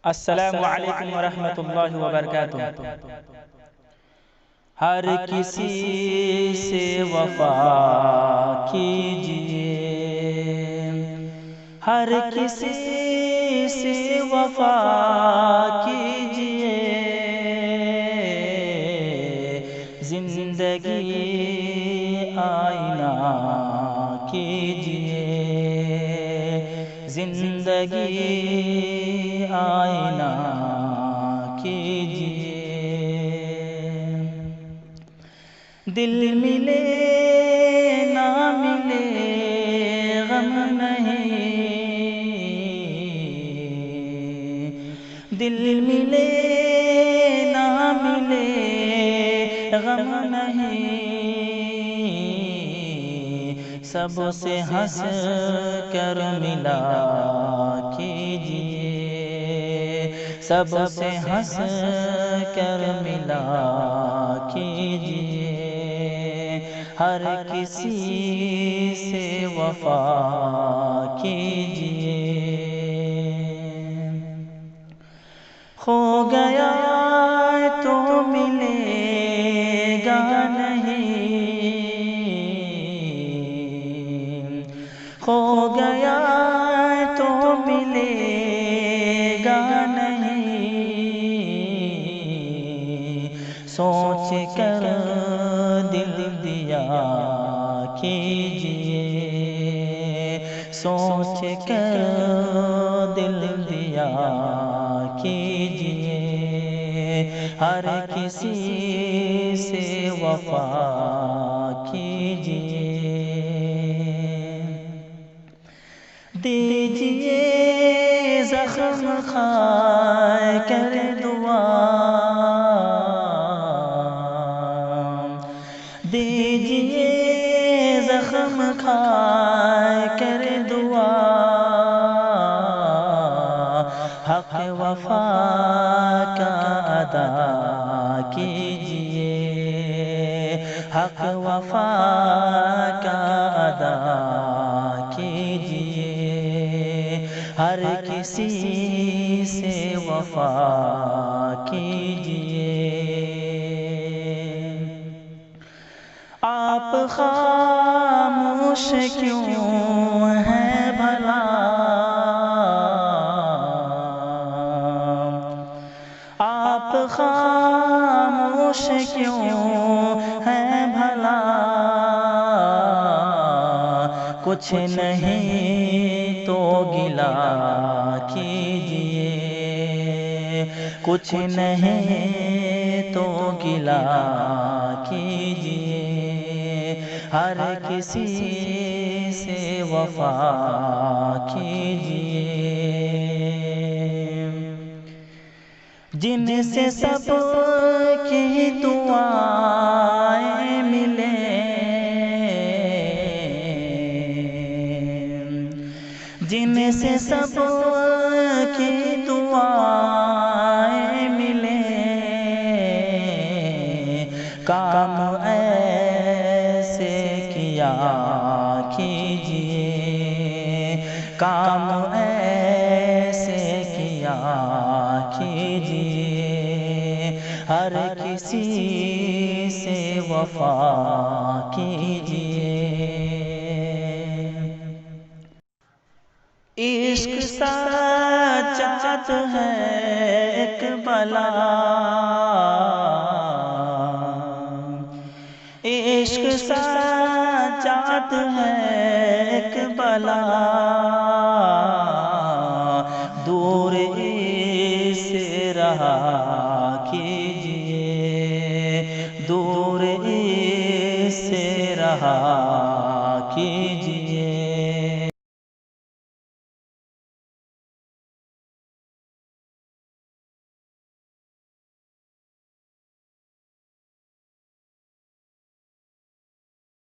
السلام علیکم ورحمۃ اللہ وبرکاتہ۔ ہر کسی سے وفا کیجئے، ہر کسی سے وفا کیجئے، زندگی آئینہ کیجئے، زندگی آئینہ کیجئے۔ دل ملے نہ ملے غم نہیں، دل ملے نہ ملے غم نہیں، سب سے ہنس کر ملا کیجئے، سب سے ہنس کر ملا کیجئے، ہر کسی سے وفا کیجئے۔ کھو گیا تو ملے گا نہیں، کھو گیا تو ملے گا نہیں، سوچ کر دل دیا کیجئے، سوچ کر دل دیا کیجئے، ہر کسی سے وفا کیجئے۔ دیجئے زخم کھا کر دعا، دیجئے زخم کھا کر دعا، حق وفا کا ادا کیجئے، حق وفا کا ادا کیجئے، ہر کسی سے وفا کیجئے۔ آپ خاموش کیوں ہیں بھلا، آپ خاموش کیوں ہیں بھلا، کچھ نہیں تو گلہ کیجئے، کچھ نہیں تو گلہ کیجئے، ہر کسی سے وفا کیجئے، جن سے سب کی دعائیں ملیں، جن سے سب کی دعائیں ملیں، کام ایسے کیا کیجئے، کام ایسے کیا کیجئے، ہر کسی سے وفا کیجئے۔ عشق سجاد ہے ایک بلا، عشق سجاد ہے ایک بلا، دور سے رہا کیجئے، دور سے رہا کیجئے،